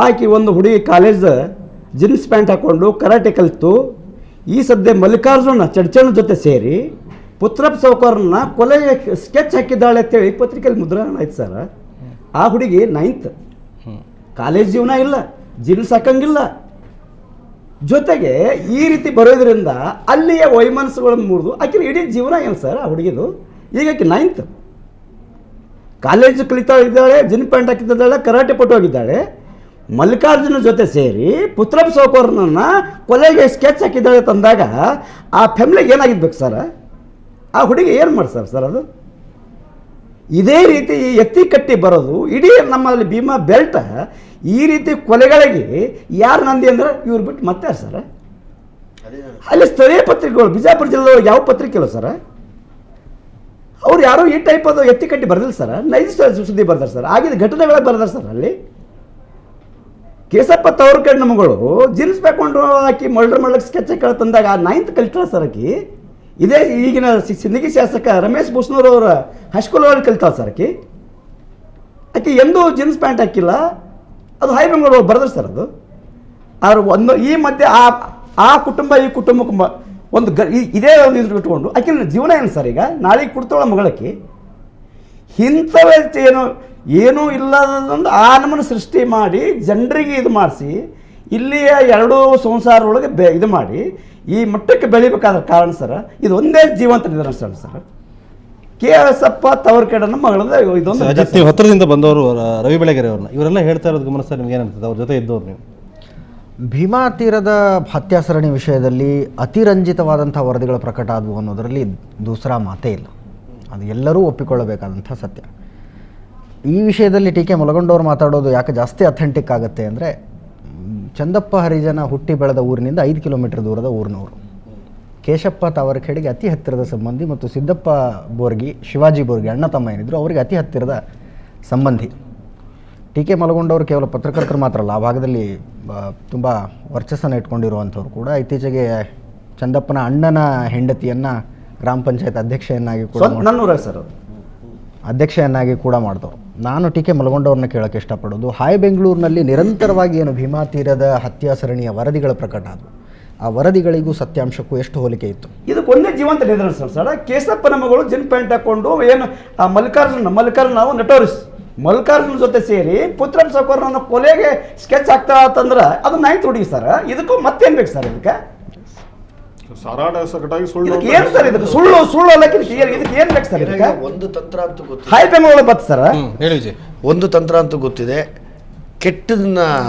Speaker 4: ಆಕೆ ಒಂದು ಹುಡುಗಿ ಕಾಲೇಜ್ ಜೀನ್ಸ್ ಪ್ಯಾಂಟ್ ಹಾಕೊಂಡು ಕರಾಟೆ ಕಲಿತು ಈ ಸದ್ಯ ಮಲ್ಲಿಕಾರ್ಜುನ ಚಡ್ಚನ ಜೊತೆ ಸೇರಿ ಪುತ್ರಪ್ಪ ಸಾವ್ಕಾರನ್ನ ಕೊಲೆಗೆ ಸ್ಕೆಚ್ ಹಾಕಿದ್ದಾಳೆ ಅಂತೇಳಿ ಪತ್ರಿಕೆಯಲ್ಲಿ ಮುದ್ರಣ ಆಯ್ತು ಸರ್. ಆ ಹುಡುಗಿ 9th, ಕಾಲೇಜ್ ಜೀವನ ಇಲ್ಲ, ಜೀನ್ಸ್ ಹಾಕಂಗಿಲ್ಲ. ಜೊತೆಗೆ ಈ ರೀತಿ ಬರೋದ್ರಿಂದ ಅಲ್ಲಿಯ ವೈಮನಸ್ಸುಗಳನ್ನು ಮುರಿದು ಆಕೆ ಇಡೀ ಜೀವನ ಏನು ಸರ್ ಆ ಹುಡುಗಿದು? ಈಗ ಆಕೆ 9th, ಕಾಲೇಜು ಕಲಿತಾ ಇದ್ದಾಳೆ, ಜೀನ್ ಪ್ಯಾಂಟ್ ಹಾಕಿದ್ದಾಳೆ, ಕರಾಟೆ ಪಟು ಆಗಿದ್ದಾಳೆ. ಮಲ್ಲಿಕಾರ್ಜುನ ಜೊತೆ ಸೇರಿ ಪುತ್ರಪ್ಪ ಸಾವ್ಕಾರನನ್ನ ಕೊಲೆಗೆ ಸ್ಕೆಚ್ ಹಾಕಿದ್ದಾಳೆ ತಂದಾಗ ಆ ಫ್ಯಾಮಿಲಿಗೆ ಏನಾಗಿರ್ಬೇಕು ಸರ್? ಆ ಹುಡುಗಿ ಏನು ಮಾಡ್ತಾರೆ ಸರ್? ಅದು ಇದೇ ರೀತಿ ಎತ್ತಿ ಕಟ್ಟಿ ಬರೋದು ಇಡೀ ನಮ್ಮಲ್ಲಿ ಭೀಮಾ ಬೆಲ್ಟ. ಈ ರೀತಿ ಕೊಲೆಗಳಿಗೆ ಯಾರು ನಂದಿ ಅಂದ್ರೆ ಇವ್ರು ಬಿಟ್ಟು ಮತ್ತೆ ಸರ್ ಅಲ್ಲಿ ಸ್ಥಳೀಯ ಪತ್ರಿಕೆಗಳು ಬಿಜಾಪುರ ಜಿಲ್ಲೆ ಯಾವ ಪತ್ರಿಕೆ ಇಲ್ಲ ಸರ್? ಅವ್ರು ಯಾರೋ ಈ ಟೈಪ್ ಅದು ಎತ್ತಿ ಕಟ್ಟಿ ಬರ್ದಿಲ್ಲ ಸರ್, ನೈಜ ಸುದ್ದಿ ಬರ್ದಾರೆ ಸರ್, ಆಗಿದ್ದ ಘಟನೆಗಳ ಬರ್ದಾರೆ ಸರ್. ಅಲ್ಲಿ ಕೇಸಪ್ಪ ತವರ್ಕೇಡ್ ನಮ್ಮಗಳು ಜೀನ್ಸ್ ಹಾಕೊಂಡು ಆಕಿ ಮರ್ಡರ್ ಸ್ಕೆಚ್ ಹಾಕಿ ತಂದಾಗ 9th ಕಲಿತಾಳ ಸರ್ ಆಕಿ. ಇದೇ ಈಗಿನ ಸಿಂದಗಿ ಶಾಸಕ ರಮೇಶ್ ಬುಸ್ನೂರ್ ಅವರ ಹೈಸ್ಕೂಲ್ ಒಳಗೆ ಕಲಿತಾಳ ಸರ್ ಆಕಿ ಎಂದೂ ಜೀನ್ಸ್ ಪ್ಯಾಂಟ್ ಹಾಕಿಲ್ಲ. ಅದು ಹೈಬೆಂಗಳೂರು ಬರ್ತಾರೆ ಸರ್. ಅದು ಆದ್ರೆ ಈ ಮಧ್ಯೆ ಆ ಕುಟುಂಬ ಈ ಕುಟುಂಬಕ್ಕೆ ಒಂದು ಇದೇ ಒಂದು ಇದು ಇಟ್ಕೊಂಡು ಆಕಿನ ಜೀವನ ಏನು ಸರ್ ಈಗ ನಾಳೆಗೆ ಕೊಡ್ತಾಳ ಮಗಳಕ್ಕೆ ಇಂಥವೇ ಏನೂ ಇಲ್ಲದೊಂದು ಆ ನಮ್ಮನ್ನು ಸೃಷ್ಟಿ ಮಾಡಿ ಜನರಿಗೆ ಇದು ಮಾಡಿಸಿ ಇಲ್ಲಿಯ ಎರಡೂ ಸಂಸಾರ ಒಳಗೆ ಇದು ಮಾಡಿ ಈ ಮಟ್ಟಕ್ಕೆ ಬೆಳಿಬೇಕಾದ ಕಾರಣ ಸರ್ ಇದು ಒಂದೇ ಜೀವಂತ ನಿದರ್ಶನ ಸರ್. KSಪ್ಪ ತವರ್ಕೇಡನ್ನ ಮಗಳದ ಇದೊಂದು
Speaker 1: ಅಜಿತ್, ನೀವು ಹತ್ತಿರದಿಂದ ಬಂದವರು ರವಿ ಬೆಳಗೆರೆ ಅವ್ರನ್ನ ಇವರೆಲ್ಲ ಹೇಳ್ತಾ ಇರೋದು ಗಮನಿಸ್ತಾ ನಿಮ್ಗೆ ಏನಂತದೆ ಅವ್ರ ಜೊತೆ ಇದ್ದವ್ರು ನೀವು?
Speaker 5: ಭೀಮಾ ತೀರದ ಹತ್ಯಾಸರಣಿ ವಿಷಯದಲ್ಲಿ ಅತಿರಂಜಿತವಾದಂಥ ವರದಿಗಳು ಪ್ರಕಟ ಆದವು ಅನ್ನೋದರಲ್ಲಿ ದೂಸರಾ ಮಾತೇ ಇಲ್ಲ. ಅದು ಎಲ್ಲರೂ ಒಪ್ಪಿಕೊಳ್ಳಬೇಕಾದಂಥ ಸತ್ಯ. ಈ ವಿಷಯದಲ್ಲಿ ಟಿ ಕೆ ಮುಲಗೊಂಡವ್ರು ಮಾತಾಡೋದು ಯಾಕೆ ಜಾಸ್ತಿ ಅಥೆಂಟಿಕ್ ಆಗುತ್ತೆ ಅಂದರೆ, ಚಂದಪ್ಪ ಹರಿಜನ ಹುಟ್ಟಿ ಬೆಳೆದ ಊರಿನಿಂದ 5 ಕಿಲೋಮೀಟರ್ ದೂರದ ಊರಿನವರು. ಕೇಶಪ್ಪ ತಾವರಖೇಡಿಗೆ ಅತಿ ಹತ್ತಿರದ ಸಂಬಂಧಿ ಮತ್ತು ಸಿದ್ದಪ್ಪ ಬೋರ್ಗಿ, ಶಿವಾಜಿ ಬೋರ್ಗಿ ಅಣ್ಣ ತಮ್ಮ ಏನಿದ್ರು ಅವರಿಗೆ ಅತಿ ಹತ್ತಿರದ ಸಂಬಂಧಿ. ಟಿ ಕೆ ಮುಲಗೊಂಡವರು ಕೇವಲ ಪತ್ರಕರ್ತರು ಮಾತ್ರ ಅಲ್ಲ, ಆ ಭಾಗದಲ್ಲಿ ತುಂಬ ವರ್ಚಸ್ಸನ್ನು ಇಟ್ಕೊಂಡಿರುವಂಥವ್ರು ಕೂಡ. ಇತ್ತೀಚೆಗೆ ಚಂದಪ್ಪನ ಅಣ್ಣನ ಹೆಂಡತಿಯನ್ನು ಗ್ರಾಮ ಪಂಚಾಯತ್ ಅಧ್ಯಕ್ಷೆಯನ್ನಾಗಿ ಕೂಡ ಅಧ್ಯಕ್ಷೆಯನ್ನಾಗಿ ಕೂಡ ಮಾಡಿದವರು. ನಾನು ಟಿ ಕೆ ಮುಲಗೊಂಡವ್ರನ್ನ ಕೇಳೋಕ್ಕೆ ಇಷ್ಟಪಡೋದು, ಹಾಯ್ ಬೆಂಗಳೂರಿನಲ್ಲಿ ನಿರಂತರವಾಗಿ ಏನು ಭೀಮಾ ತೀರದ ಹತ್ಯಾಸರಣಿಯ ವರದಿಗಳು ಪ್ರಕಟ ಆದವು, ಆ ವರದಿಗಳಿಗೂ ಸತ್ಯಾಂಶಕ್ಕೂ ಎಷ್ಟು ಹೋಲಿಕೆ ಇತ್ತು?
Speaker 4: ಇದಕ್ಕೆ ಒಂದೇ ಜೀವಂತ ನಿದರ್ಶನ ಸರ್. ಕೇಸಪ್ಪನ ಮಗಳು ಜಿನ್ ಪ್ಯಾಂಟ್ ಹಾಕೊಂಡು ಏನು ಆ ಮಲ್ಲಿಕಾರ್ಜುನ ನಾವು ನಟೋರಿಸ್ ಮಲ್ಲಿಕಾರ್ಜುನ ಜೊತೆ ಸೇರಿ ಪುತ್ರಪ್ಪ ಸೌಕರ್ಯನ ಕೊಲೆಗೆ ಸ್ಕೆಚ್ ಆಗ್ತಾ ಅಂತಂದ್ರೆ ಅದು ನಾಯಿ ತುಡಿ ಸರ್. ಇದಕ್ಕೂ ಮತ್ತೇನು ಬೇಕು ಸರ್? ಇದಕ್ಕೆ ಏನು ಸರ್? ಇದಕ್ಕೆ ಸುಳ್ಳು ಅಲ್ಲಕ್ಕೆ ಇದಕ್ಕೆ ಏನು ಬೇಕು ಸರ್? ಇದಕ್ಕೆ
Speaker 6: ಒಂದು ತಂತ್ರ ಅಂತೂ ಗೊತ್ತಿದೆ.
Speaker 4: ಹಾಯ್ ಬೆಂಗಳೂರು ಬತ್ತು ಸರ್.
Speaker 1: ಹೇಳಿ ವಿಜಯ್. ಒಂದು
Speaker 6: ತಂತ್ರ ಅಂತೂ ಗೊತ್ತಿದೆ. ಕೆಟ್ಟದನ್ನ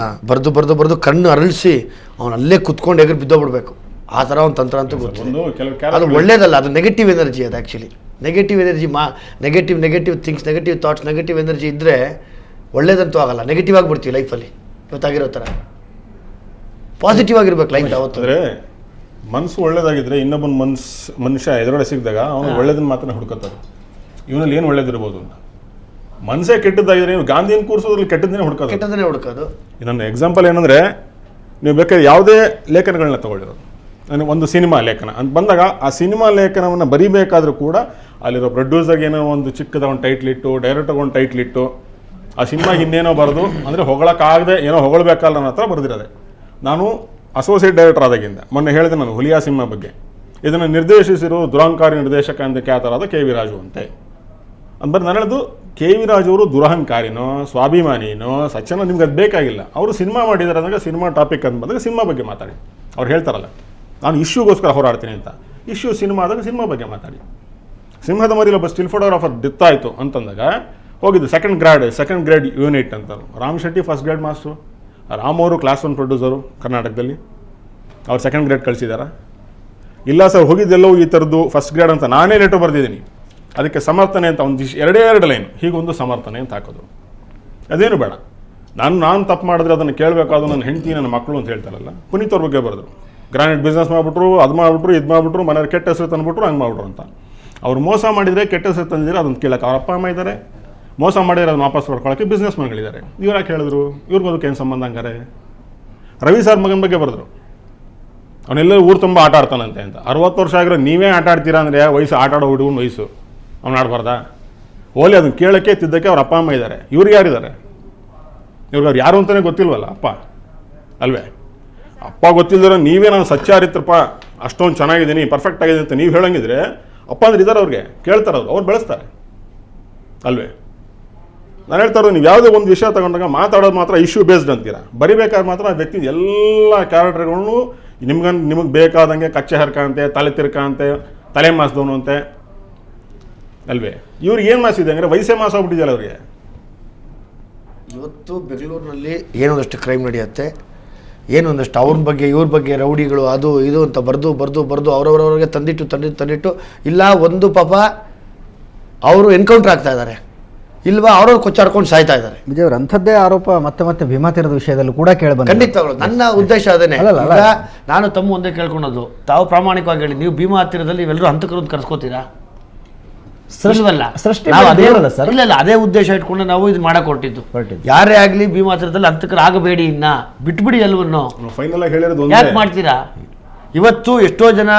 Speaker 6: ಬರೆದು ಕಣ್ಣು ಅರಳಿಸಿ ಅವನು ಅಲ್ಲೇ ಕುತ್ಕೊಂಡು ಎಗರು ಬಿದ್ದೋಗ್ಬಿಡ್ಬೇಕು. ಆ ಥರ ಒಂದು ತಂತ್ರ ಅಂತೂ ಗೊತ್ತಿದೆ. ಅದು ಒಳ್ಳೇದಲ್ಲ, ಅದು ನೆಗೆಟಿವ್ ಎನರ್ಜಿ. ಅದು actually negative energy negative things, negative thoughts, negative energy ಇದ್ದರೆ ಒಳ್ಳೇದಂತೂ ಆಗಲ್ಲ. ನೆಗೆಟಿವ್ ಆಗಿಬಿಡ್ತೀವಿ ಲೈಫಲ್ಲಿ. ಇವತ್ತಾಗಿರೋ ಥರ ಪಾಸಿಟಿವ್ ಆಗಿರ್ಬೇಕು ಲೈಫ್ ಯಾವತ್ತು.
Speaker 7: ಮನಸ್ಸು ಒಳ್ಳೇದಾಗಿದ್ರೆ ಇನ್ನೊಬ್ಬನ ಮನುಷ್ಯ ಎದುರುಗಡೆ ಸಿಕ್ಕಿದಾಗ ಅವನು ಒಳ್ಳೇದನ್ನ ಮಾತ್ರ ಹುಡ್ಕೋತಾರೆ. ಇವನಲ್ಲಿ ಏನು ಒಳ್ಳೇದಿರ್ಬೋದು ಅಂತ. ಮನಸ್ಸೇ ಕೆಟ್ಟದ್ದಾಗಿದ್ರೆ ನೀವು ಗಾಂಧಿಯನ್ನು ಕೂರಿಸೋದ್ರಲ್ಲಿ ಕೆಟ್ಟದನ್ನೇ ಹುಡ್ಕೋದು. ಇನ್ನೊಂದು ಎಕ್ಸಾಂಪಲ್ ಏನಂದರೆ, ನೀವು ಬೇಕಾದ್ರೆ ಯಾವುದೇ ಲೇಖನಗಳನ್ನ ತಗೊಳ್ಳಿರೋದು, ನನಗೆ ಒಂದು ಸಿನಿಮಾ ಲೇಖನ ಅಂತ ಬಂದಾಗ ಆ ಸಿನಿಮಾ ಲೇಖನವನ್ನು ಬರೀಬೇಕಾದ್ರೂ ಕೂಡ ಅಲ್ಲಿರೋ ಪ್ರೊಡ್ಯೂಸರ್ಗೆ ಏನೋ ಒಂದು ಚಿಕ್ಕದ ಒಂದು ಟೈಟ್ಲ್ ಇಟ್ಟು, ಡೈರೆಕ್ಟರ್ಗೆ ಒಂದು ಟೈಟ್ಲ್ ಇಟ್ಟು, ಆ ಸಿನಿಮಾಗೆ ಇನ್ನೇನೋ ಬರೋದು ಅಂದರೆ ಹೊಗಳಕ್ಕಾಗದೆ ಏನೋ ಹೊಗಳಬೇಕಲ್ಲ ನನ್ನ ಹತ್ರ ಬರೆದಿರೋದೆ. ನಾನು ಅಸೋಸಿಯೇಟ್ ಡೈರೆಕ್ಟರ್ ಆದಾಗಿಂದ ಮೊನ್ನೆ ಹೇಳಿದೆ ನಾನು ಹುಲಿಯಾ ಸಿನಿಮಾ ಬಗ್ಗೆ. ಇದನ್ನು ನಿರ್ದೇಶಿಸಿರೋ ದುರಹಂಕಾರಿ ನಿರ್ದೇಶಕ ಅಂತ ಖ್ಯಾತರಾದ ಕೆ ವಿ ರಾಜು ಅಂತೆ. ಅಂದ್ರೆ ನಾನು ಹೇಳೋದು, ಕೆ ವಿ ರಾಜು ಅವರು ದುರಹಂಕಾರಿನೋ ಸ್ವಾಭಿಮಾನಿನೋ ಸಚ್ಚನೋ ನಿಮ್ಗೆ ಅದು ಬೇಕಾಗಿಲ್ಲ. ಅವರು ಸಿನಿಮಾ ಮಾಡಿದ್ದಾರೆ ಅಂದಾಗ ಸಿನಿಮಾ ಟಾಪಿಕ್ ಅಂತ ಬಂದಾಗ ಸಿನಿಮಾ ಬಗ್ಗೆ ಮಾತಾಡಿ. ಅವ್ರು ಹೇಳ್ತಾರಲ್ಲ, ನಾನು ಇಶ್ಯೂಗೋಸ್ಕರ ಹೋರಾಡ್ತೀನಿ ಅಂತ. ಇಶ್ಯೂ ಸಿನಿಮಾ ಆದಾಗ ಸಿನಿಮಾ ಬಗ್ಗೆ ಮಾತಾಡಿ. ಸಿಂಹದ ಮರಿಲಿ ಒಬ್ಬ ಸ್ಟಿಲ್ ಫೋಟೋಗ್ರಾಫರ್ ಡೆತ್ ಆಯಿತು ಅಂತಂದಾಗ ಹೋಗಿದ್ದು ಸೆಕೆಂಡ್ ಗ್ರೇಡ್ ಯೂನಿಟ್ ಅಂತ. Ram Shetty first grade master, Ram ಅವರು ಕ್ಲಾಸ್ 1 ಪ್ರೊಡ್ಯೂಸರು ಕರ್ನಾಟಕದಲ್ಲಿ. ಅವ್ರು ಸೆಕೆಂಡ್ ಗ್ರೇಡ್ ಕಳಿಸಿದಾರ? ಇಲ್ಲ ಸರ್, ಹೋಗಿದ್ದೆಲ್ಲವೂ ಈ ಥರದ್ದು ಫಸ್ಟ್ ಗ್ರೇಡ್ ಅಂತ ನಾನೇ ಲೆಟರ್ ಬರೆದಿದ್ದೀನಿ. ಅದಕ್ಕೆ ಸಮರ್ಥನೆ ಅಂತ ಒಂದು ಎರಡೇ ಲೈನ್ ಹೀಗೊಂದು ಸಮರ್ಥನೆ ಅಂತ ಹಾಕೋದು. ಅದೇನು ಬೇಡ. ನಾನು ತಪ್ಪು ಮಾಡಿದ್ರೆ ಅದನ್ನು ಕೇಳಬೇಕಾದ್ರು ನನ್ನ ಹೆಂಡತಿ ನನ್ನ ಮಕ್ಕಳು ಅಂತ ಹೇಳ್ತಾರಲ್ಲ. ಪುನೀತ್ ಅವ್ರ ಬಗ್ಗೆ ಬರೆದ್ರು, ಗ್ರಾನೈಟ್ ಬಿಸ್ನೆಸ್ ಮಾಡಿಬಿಟ್ರು, ಅದು ಮಾಡಿಬಿಟ್ರು, ಇದು ಮಾಡಿಬಿಟ್ರು, ಮನೆಯವ್ರು ಕೆಟ್ಟ ಹೆಸರು ತಂದುಬಿಟ್ರು, ಹಂಗೆ ಮಾಡಿಬಿಟ್ರು ಅಂತ. ಅವ್ರು ಮೋಸ ಮಾಡಿದರೆ ಕೆಟ್ಟ ಹೆಸರು ತಂದಿದ್ರೆ ಅದನ್ನು ಕೇಳಕ್ಕೆ ಅವ್ರ ಅಪ್ಪ ಅಮ್ಮ ಇದ್ದಾರೆ, ಮೋಸ ಮಾಡಿದ್ರೆ ಅದನ್ನು ವಾಪಸ್ ಬರ್ಕೊಳ್ಳೋಕ್ಕೆ ಬಿಸ್ನೆಸ್ ಮ್ಯಾನ್ಗಳಿದ್ದಾರೆ. ಇವ್ರು ಯಾಕೆ ಹೇಳಿದ್ರು? ಇವ್ರ ಬದುಕು ಏನು ಸಂಬಂಧ ಹಂಗಾರೆ? ರವಿ ಸರ್ ಮಗನ ಬಗ್ಗೆ ಬರೆದ್ರು, ಅವನೆಲ್ಲರೂ ಊರು ತುಂಬ ಆಟ ಆಡ್ತಾನಂತೆ ಅಂತ. 60 ವರ್ಷ ಆಗಿರೋ ನೀವೇ ಆಟ ಆಡ್ತೀರಾ ಅಂದರೆ ವಯಸ್ಸು ಆಟ ಆಡೋ ಹುಡುಗನ ವಯಸ್ಸು, ಅವ್ನು ಆಡಬಾರ್ದಾ? ಓಲಿ ಅದನ್ನು ಕೇಳೋಕ್ಕೆ ತಿದ್ದಕ್ಕೆ ಅವ್ರ ಅಪ್ಪ ಅಮ್ಮ ಇದ್ದಾರೆ. ಇವ್ರಿಗೆ ಯಾರಿದ್ದಾರೆ? ಇವ್ರಿಗೆ ಅವ್ರು ಯಾರು ಅಂತಲೇ ಗೊತ್ತಿಲ್ವಲ್ಲ ಅಪ್ಪ ಅಲ್ವೇ? ಅಪ್ಪ ಗೊತ್ತಿಲ್ಲದಿರೋ ನೀವೇ ನಾನು ಸಚ್ಚಾರಿತ್ರಪ್ಪ ಅಷ್ಟೊಂದು ಚೆನ್ನಾಗಿದ್ದೀನಿ ಪರ್ಫೆಕ್ಟ್ ಆಗಿದೆ ಅಂತ ನೀವು ಹೇಳಂಗಿದ್ರೆ ಅಪ್ಪ ಅಂದ್ರೆ ಇದ್ದಾರೆ, ಅವ್ರಿಗೆ ಕೇಳ್ತಾರೆ, ಅವ್ರು ಬೆಳೆಸ್ತಾರೆ ಅಲ್ವೇ? ನಾನು ಹೇಳ್ತಾ ಇರೋದು, ನೀವು ಯಾವುದೇ ಒಂದು ವಿಷಯ ತಗೊಂಡಾಗ ಮಾತಾಡೋದು ಮಾತ್ರ ಇಶ್ಯೂ ಬೇಸ್ಡ್ ಅಂತೀರಾ. ಬರಿಬೇಕಾದ್ರೆ ಮಾತ್ರ ಆ ವ್ಯಕ್ತಿ ಎಲ್ಲ ಕ್ಯಾರೆಕ್ಟರ್ಗಳನ್ನು ನಿಮಗೆ ಬೇಕಾದಂಗೆ ಕಚ್ಚೆ ಹರ್ಕಂತೆ, ತಲೆ ತಿರ್ಕಂತೆ, ತಲೆ ಮಾಸದವನು ಅಂತೆ ಅಲ್ವೇ? ಇವ್ರಿಗೆ ಏನು ಮಾಸಿದೆ ಅಂದರೆ ವಯಸ್ಸೇ ಮಾಸ ಆಗ್ಬಿಟ್ಟಿದೆಯಲ್ಲ ಅವ್ರಿಗೆ.
Speaker 6: ಇವತ್ತು ಬೆಂಗಳೂರಿನಲ್ಲಿ ಏನೊಂದಷ್ಟು ಕ್ರೈಮ್ ನಡೆಯುತ್ತೆ, ಏನೊಂದಷ್ಟು ಅವ್ರ ಬಗ್ಗೆ ಇವ್ರ ಬಗ್ಗೆ ರೌಡಿಗಳು ಅದು ಇದು ಅಂತ ಬರೆದು ಅವ್ರವ್ರವ್ರಿಗೆ ತಂದಿಟ್ಟು ಇಲ್ಲ ಒಂದು ಪಾಪ ಅವರು ಎನ್ಕೌಂಟರ್ ಆಗ್ತಾ ಇದ್ದಾರೆ, ಇಲ್ವಾ ಅವ್ರವ್ರು ಕೊಚ್ಚಾಡ್ಕೊಂಡು ಸಾಯ್ತಾ ಇದ್ದಾರೆ.
Speaker 5: ವಿಜಯ್ ಅವ್ರ ಅಂಥದ್ದೇ ಆರೋಪ ಮತ್ತೆ ಭೀಮಾ ತೀರದ ವಿಷಯದಲ್ಲೂ ಕೂಡ ಕೇಳಿಬಂದ.
Speaker 6: ಖಂಡಿತಗಳು ನನ್ನ ಉದ್ದೇಶ ಅದೇನೆ. ನಾನು ತಮ್ಮ ಒಂದೇ ಕೇಳ್ಕೊಳೋದು, ತಾವು ಪ್ರಾಮಾಣಿಕವಾಗಿ ಹೇಳಿ, ನೀವು ಭೀಮಾ ಹತ್ತಿರದಲ್ಲಿ ಇವೆಲ್ಲರೂ ಹಂತಕರು ಕರ್ಸ್ಕೋತೀರಾ? ಇಲ್ಲ, ಅದೇ ಉದ್ದೇಶ ಇಟ್ಕೊಂಡು ನಾವು ಇದು ಮಾಡಕ್ ಹೊರಟಿದ್ದು. ಯಾರೇ ಆಗ್ಲಿ ಭೀಮಾ ಹತ್ತಿರದಲ್ಲಿ ಹಂತಕರು ಆಗಬೇಡಿ, ಇನ್ನ ಬಿಟ್ಬಿಡಿ ಎಲ್ಲವನ್ನು.
Speaker 7: ಫೈನಲ್ ಆಗಿ ಹೇಳಿರೋದು
Speaker 6: ಯಾಕೆ ಮಾಡ್ತೀರಾ? ಇವತ್ತು ಎಷ್ಟೋ ಜನ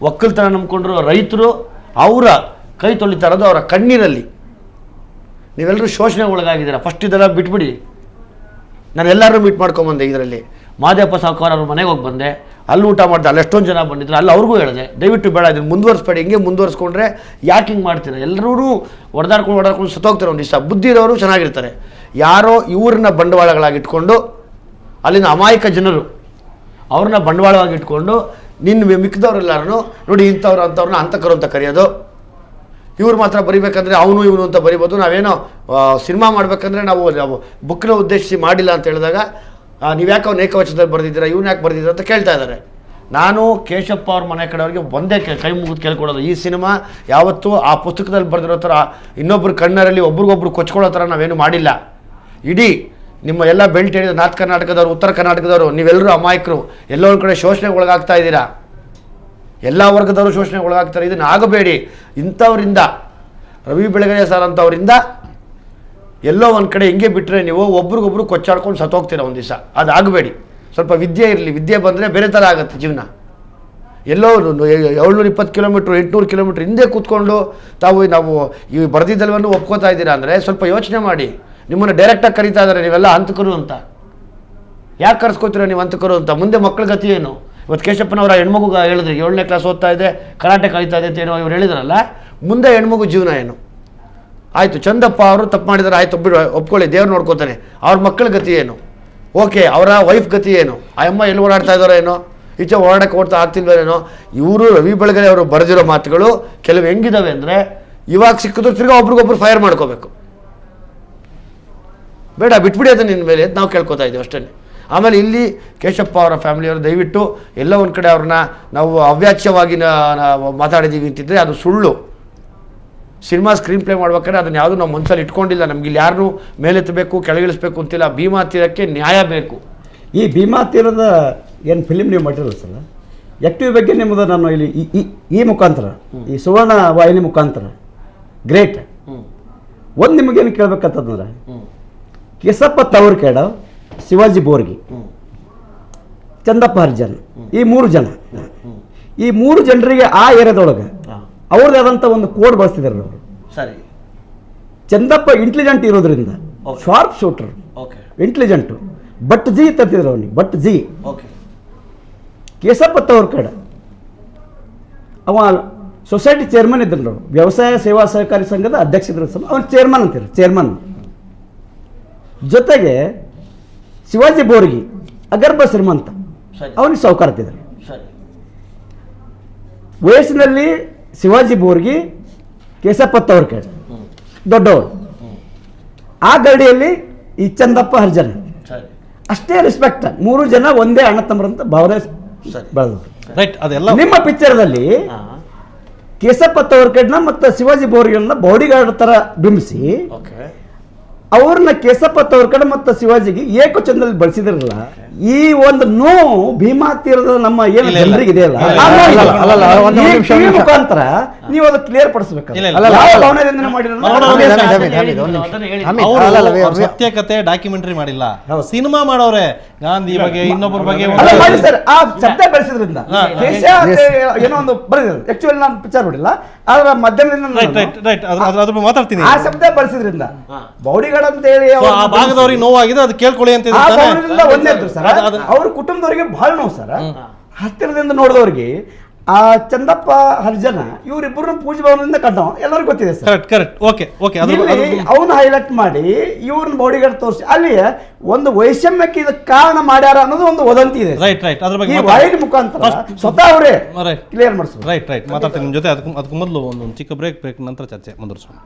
Speaker 6: ಒಕ್ಕಲ್ತನ ನಂಬ್ಕೊಂಡ್ರು ರೈತರು ಅವರ ಕೈ ತೊಳಿತಾ ಇರೋದು ಅವರ ಕಣ್ಣೀರಲ್ಲಿ. ನೀವೆಲ್ಲರೂ ಶೋಷಣೆ ಒಳಗಾಗಿದ್ದೀರಾ. ಫಸ್ಟ್ ಇದೆಲ್ಲ ಬಿಟ್ಬಿಡಿ. ನಾನು ಎಲ್ಲರೂ ಮೀಟ್ ಮಾಡ್ಕೊಂಬಂದೆ. ಇದರಲ್ಲಿ ಮಾದೇವಪ್ಪ ಸಾವ್ಕಾರ ಅವ್ರ ಮನೆಗೆ ಹೋಗಿ ಬಂದೆ. ಅಲ್ಲಿ ಊಟ ಮಾಡಿದೆ, ಅಲ್ಲಿ ಎಷ್ಟೊಂದು ಜನ ಬಂದಿದ್ರು, ಅಲ್ಲಿ ಅವ್ರಿಗೂ ಹೇಳಿದೆ ದಯವಿಟ್ಟು ಬೇಡ ಇದನ್ನು ಮುಂದುವರಿಸ್ಬೇಡಿ, ಹಿಂಗೆ ಮುಂದುವರಿಸ್ಕೊಂಡ್ರೆ ಯಾಕೆ ಹಿಂಗೆ ಮಾಡ್ತೀರಾ, ಎಲ್ಲರೂ ಹೊಡೆದಾಡ್ಕೊಂಡು ಸತ್ತೋಗ್ತಾರೆ. ಒಂದು ದಿವಸ ಬುದ್ಧಿ ಇರೋರು ಚೆನ್ನಾಗಿರ್ತಾರೆ, ಯಾರೋ ಇವ್ರನ್ನ ಬಂಡವಾಳಗಳಾಗಿಟ್ಕೊಂಡು ಅಲ್ಲಿನ ಅಮಾಯಕ ಜನರು ಅವ್ರನ್ನ ಬಂಡವಾಳವಾಗಿ ಇಟ್ಕೊಂಡು ನಿನ್ನ ಮಿಕ್ಕಿದವ್ರೆಲ್ಲರೂ ನೋಡಿ ಇಂಥವ್ರು ಅಂಥವ್ರನ್ನ ಅಂತಕರು ಅಂತ ಕರೆಯೋದು, ಇವ್ರು ಮಾತ್ರ ಬರಿಬೇಕಂದ್ರೆ ಅವನು ಇವನು ಅಂತ ಬರಿಬೋದು. ನಾವೇನೋ ಸಿನಿಮಾ ಮಾಡಬೇಕಂದ್ರೆ ನಾವು ಬುಕ್ನ ಉದ್ದೇಶಿಸಿ ಮಾಡಿಲ್ಲ ಅಂತ ಹೇಳಿದಾಗ ನೀವ್ಯಾಕೆ ಅವ್ನು ಏಕವಚನದಲ್ಲಿ ಬರೆದಿದ್ದೀರಾ, ಇವ್ನು ಯಾಕೆ ಬರೆದಿದ್ದೀರಾ ಅಂತ ಕೇಳ್ತಾ ಇದ್ದಾರೆ. ನಾನು ಕೇಶಪ್ಪ ಅವ್ರ ಮನೆ ಕಡೆಯವ್ರಿಗೆ ಒಂದೇ ಕೈ ಮುಗಿದು ಕೇಳ್ಕೊಡೋದು, ಈ ಸಿನಿಮಾ ಯಾವತ್ತೂ ಆ ಪುಸ್ತಕದಲ್ಲಿ ಬರೆದಿರೋ ಥರ ಇನ್ನೊಬ್ರು ಕಣ್ಣರಲ್ಲಿ ಒಬ್ರಿಗೊಬ್ರು ಕೊಚ್ಕೊಳ್ಳೋ ಥರ ನಾವೇನು ಮಾಡಿಲ್ಲ. ಇಡೀ ನಿಮ್ಮ ಎಲ್ಲ ಬೆಲ್ಟ್ ಹೇಳಿದ ನಾರ್ತ್ ಕರ್ನಾಟಕದವರು, ಉತ್ತರ ಕರ್ನಾಟಕದವರು, ನೀವೆಲ್ಲರೂ ಅಮಾಯಕರು, ಎಲ್ಲೋ ಒಂದು ಕಡೆ ಶೋಷಣೆಗೆ ಒಳಗಾಗ್ತಾ ಇದ್ದೀರಾ, ಎಲ್ಲ ವರ್ಗದವರು ಶೋಷಣೆಗೆ ಒಳಗಾಗ್ತಾರೆ. ಇದನ್ನು ಆಗಬೇಡಿ. ಇಂಥವರಿಂದ ರವಿ ಬೆಳಗೆರೆ ಸರ್ ಅಂಥವರಿಂದ ಎಲ್ಲೋ ಒಂದು ಕಡೆ ಹಿಂಗೆ ಬಿಟ್ಟರೆ ನೀವು ಒಬ್ರಿಗೊಬ್ರು ಕೊಚ್ಚಾಡ್ಕೊಂಡು ಸತ್ತೋಗ್ತೀರ ಒಂದು ದಿವಸ. ಅದು ಆಗಬೇಡಿ. ಸ್ವಲ್ಪ ವಿದ್ಯೆ ಇರಲಿ, ವಿದ್ಯೆ ಬಂದರೆ ಬೇರೆ ಥರ ಆಗುತ್ತೆ ಜೀವನ. ಎಲ್ಲೋ 720 ಕಿಲೋಮೀಟ್ರ್ 800 ಕಿಲೋಮೀಟ್ರ್ ಹಿಂದೆ ಕೂತ್ಕೊಂಡು ನಾವು ಈ ಬರೆದಿದ್ದೆಲ್ಲವನ್ನು ಒಪ್ಕೋತಾ ಇದ್ದೀರಾ ಅಂದರೆ ಸ್ವಲ್ಪ ಯೋಚನೆ ಮಾಡಿ. ನಿಮ್ಮನ್ನು ಡೈರೆಕ್ಟಾಗಿ ಕರೀತಾ ಇದ್ದಾರೆ ನೀವೆಲ್ಲ ಹಂತಕರು ಅಂತ. ಯಾಕೆ ಕರ್ಸ್ಕೋತೀರ ನೀವು ಹಂತಕರು ಅಂತ? ಮುಂದೆ ಮಕ್ಕಳ ಗತಿ ಏನು? ಇವತ್ತು ಕೇಶಪ್ಪನವರ ಹೆಣ್ಮಗು ಹೇಳಿದ್ರಿ 7ನೇ ಕ್ಲಾಸ್ ಓದ್ತಾ ಇದೆ, ಕರಾಟೆ ಕಲಿತಾ ಇದೆ ಅಂತ ಏನೋ ಇವ್ರು ಹೇಳಿದ್ರಲ್ಲ, ಮುಂದೆ ಹೆಣ್ಮಗು ಜೀವನ ಏನು? ಆಯಿತು, ಚಂದಪ್ಪ ಅವರು ತಪ್ಪು ಮಾಡಿದ್ದಾರೆ, ಆಯ್ತು ಒಪ್ಕೊಳ್ಳಿ, ದೇವ್ರು ನೋಡ್ಕೋತಾನೆ. ಅವ್ರ ಮಕ್ಕಳ ಗತಿ ಏನು? ಓಕೆ, ಅವರ ವೈಫ್ ಗತಿ ಏನು? ಆ ಅಮ್ಮ ಎಲ್ಲಿ ಓಡಾಡ್ತಾ ಇದ್ದಾರೋ ಏನೋ, ಈಚೆ ಓಡಾಡಕ್ಕೆ ಓಡ್ತಾ ಆಗ್ತಿಲ್ವೇನೋ. ಇವರು ರವಿ ಬೆಳಗೆರೆ ಅವರು ಬರೆದಿರೋ ಮಾತುಗಳು ಕೆಲವು ಹೆಂಗಿದಾವೆ ಅಂದರೆ, ಇವಾಗ ಸಿಕ್ಕಿದ್ರು ತಿರ್ಗಾ ಒಬ್ರಿಗೊಬ್ರು ಫೈರ್ ಮಾಡ್ಕೋಬೇಕು. ಬೇಡ, ಬಿಟ್ಬಿಡಿ ಅದನ್ನು ನಿನ್ನ ಮೇಲೆ ಅಂತ ನಾವು ಕೇಳ್ಕೊತಾ ಇದ್ದೀವಿ ಅಷ್ಟೇ. ಆಮೇಲೆ ಇಲ್ಲಿ ಕೇಶಪ್ಪ ಅವರ ಫ್ಯಾಮಿಲಿಯವರು ದಯವಿಟ್ಟು ಎಲ್ಲ ಒಂದು ಕಡೆ ಅವ್ರನ್ನ ನಾವು ಅವ್ಯಾಚ್ಯವಾಗಿ ಮಾತಾಡಿದ್ದೀವಿ ಅಂತಿದ್ರೆ ಅದು ಸುಳ್ಳು. ಸಿನಿಮಾ ಸ್ಕ್ರೀನ್ ಪ್ಲೇ ಮಾಡ್ಬೇಕಾದ್ರೆ ಅದನ್ನು ಯಾವುದೂ ನಾವು ಮನಸ್ಸಲ್ಲಿ ಇಟ್ಕೊಂಡಿಲ್ಲ. ನಮ್ಗೆ ಇಲ್ಲಿ ಯಾರನ್ನೂ ಮೇಲೆತ್ತಬೇಕು ಕೆಳಗಿಳಿಸ್ಬೇಕು ಅಂತಿಲ್ಲ. ಭೀಮಾ ತೀರಕ್ಕೆ ನ್ಯಾಯ ಬೇಕು.
Speaker 4: ಈ ಭೀಮಾ ತೀರದ ಏನು ಫಿಲಿಮ್ ನೀವು ಮಾಡಿರಲ್ಲ ಸರ್, ಆ್ಯಕ್ಟಿವ್ ಬಗ್ಗೆ ನಿಮ್ಮದು ನಾನು ಇಲ್ಲಿ ಈ ಮುಖಾಂತರ, ಈ ಸುವರ್ಣ ವಾಹಿನಿ ಮುಖಾಂತರ ಗ್ರೇಟ್. ಒಂದು ನಿಮಗೇನು ಕೇಳ್ಬೇಕಂತಂದ್ರೆ, ಕೇಸಪ್ಪ ತವರ್ಕೇಡ, ಶಿವಾಜಿ ಬೋರ್ಗಿ, ಚಂದಪ್ಪ ಹರಿಜನ್, ಈ 3 ಜನ, ಈ 3 ಜನರಿಗೆ ಆ ಏರಿಯಾದೊಳಗೆ ಅವ್ರದ್ದು ಆದಂಥ ಒಂದು ಕೋಡ್ ಬಳಸ್ತಿದ್ದಾರೆ ಅವರು.
Speaker 6: ಸರಿ,
Speaker 4: ಚಂದಪ್ಪ ಇಂಟೆಲಿಜೆಂಟ್ ಇರೋದ್ರಿಂದ, ಶಾರ್ಪ್ ಶೂಟರ್,
Speaker 6: ಓಕೆ,
Speaker 4: ಇಂಟೆಲಿಜೆಂಟು, ಬಟ್ ಜಿ ತರ್ತಿದ್ರು ಅವನಿಗೆ, ಬಟ್ ಜಿ.
Speaker 6: ಓಕೆ,
Speaker 4: ಕೇಸಪ್ಪ ತವರ್ಕೇಡ ಅವ ಸೊಸೈಟಿ ಚೇರ್ಮನ್ ಇದ್ರು, ವ್ಯವಸಾಯ ಸೇವಾ ಸಹಕಾರಿ ಸಂಘದ ಅಧ್ಯಕ್ಷರು, ಅವನು ಚೇರ್ಮನ್ ಅಂತಾರೆ, ಚೇರ್ಮನ್. ಜೊತೆಗೆ ಶಿವಾಜಿ ಬೋರ್ಗಿ ಅಗರ್ಭ ಶ್ರೀಮಂತ, ಅವನಿಗೆ ಸಾವುಕಾರತಿದ್ರು. ವಯಸ್ಸಿನಲ್ಲಿ ಶಿವಾಜಿ ಬೋರ್ಗಿ, ಕೇಸಪ್ಪ ತವರ್ಕೇಡ ದೊಡ್ಡವರು. ಆ ಗಡಿಯಲ್ಲಿ ಈ ಚಂದಪ್ಪ ಹರಿಜನ್. ಅಷ್ಟೇ ರೆಸ್ಪೆಕ್ಟ್. 3 ಜನ ಒಂದೇ ಅಣ್ಣ ತಮ್ಮರಂತ ಭಾವನೆ ಬೆಳೆದವರು.
Speaker 1: ರೈಟ್, ಅದೆಲ್ಲ
Speaker 4: ನಿಮ್ಮ ಪಿಕ್ಚರ್ದಲ್ಲಿ ಕೇಸಪ್ಪ ತವರ್ಕೇಡ್ನ ಮತ್ತು ಶಿವಾಜಿ ಬೋರ್ಗಿನ ಬಾಡಿಗಾರ್ಡ್ ಥರ ಬಿಂಬಿಸಿ ಅವ್ರನ್ನ ಕೇಸಪ್ಪ ತವರ್ಕೇಡ್ ಮತ್ತು ಶಿವಾಜಿಗೆ ಏಕವಚನದಲ್ಲಿ ಬಳಸಿದ್ರಲ್ಲ, ಈ ಒಂದು ನೋವು ಭೀಮಾ ತೀರದ ನಮ್ಮ ಏನು ಜನರಿಗೆ ಇದೆಯಲ್ಲ, ಮುಖಾಂತರ ನೀವು ಅದು ಕ್ಲಿಯರ್ ಪಡಿಸ್ಬೇಕು.
Speaker 1: ಸತ್ಯಕತೆ ಡಾಕ್ಯುಮೆಂಟರಿ ಮಾಡಿಲ್ಲ, ಸಿನಿಮಾ ಮಾಡೋರೆ ಗಾಂಧಿ ಬಗ್ಗೆ ಇನ್ನೊಬ್ಬರ ಬಗ್ಗೆ
Speaker 4: ಸರ್. ಆ ಶಬ್ದ ಬೆಳೆಸಿದ್ರಿಂದ ಏನೋ ಒಂದು ಬರೆದಿರೋದು, ಆಕ್ಚುಲಿ ನಾನು ಪಿಕ್ಚರ್ ನೋಡಿಲ್ಲ, ಆದ್ರೆ ಮಧ್ಯದಿಂದ
Speaker 1: ಮಾತಾಡ್ತೀನಿ.
Speaker 4: ಆ ಶಬ್ದ ಬಳಸಿದ್ರಿಂದ ಬಾಡಿಗಾರ್ಡ್ ಅಂತ ಹೇಳಿ
Speaker 1: ಆ ಭಾಗದವ್ರಿಗೆ ನೋವಾಗಿದೆ, ಅದು ಕೇಳ್ಕೊಳ್ಳಿ ಅಂತ
Speaker 4: ಒಂದೇ ಸರ್. ಅವ್ರ ಕುಟುಂಬದವರಿಗೆ ಬಹಳ ನೋವು ಸರ್. ಹತ್ತಿರದಿಂದ ನೋಡಿದವ್ರಿಗೆ ಆ ಚಂದಪ್ಪ ಹರಿಜನ ಇವರಿಬ್ಬರನ್ನ ಪೂಜೆ ಭವನದಿಂದ ಕಂಡವ ಎಲ್ಲರಿಗೂ ಗೊತ್ತಿದೆ sir.
Speaker 1: Correct correct. Okay okay.
Speaker 4: ಅವನ್ನ ಹೈಲೈಟ್ ಮಾಡಿ ಇವ್ರನ್ನ ಬಾಡಿಗಾರ್ಡ್ ತೋರಿಸಿ ಅಲ್ಲಿ ಒಂದು ವೈಷಮ್ಯಕ್ಕೆ ಇದಕ್ಕೆ ಕಾರಣ ಮಾಡ್ಯಾರ ಅನ್ನೋದು ಒಂದು ವದಂತಿ ಇದೆ.
Speaker 1: Right right. ಅದ್ರ ಬಗ್ಗೆ
Speaker 4: ವಾಹಿನಿ ಮುಖಾಂತರ ಸ್ವತಃ ಅವರೇ ಕ್ಲಿಯರ್ ಮಾಡಿಸ್ತಾರೆ.
Speaker 1: Right right. ಮಾತಾಡ್ತೀನಿ ನಿಮ್ಮ ಜೊತೆ. ಅದಕ್ಕೂ ಮೊದಲು ಒಂದು ಚಿಕ್ಕ ಬ್ರೇಕ್ ನಂತರ ಚರ್ಚೆ ಮುಂದುವರಿಸೋಣ.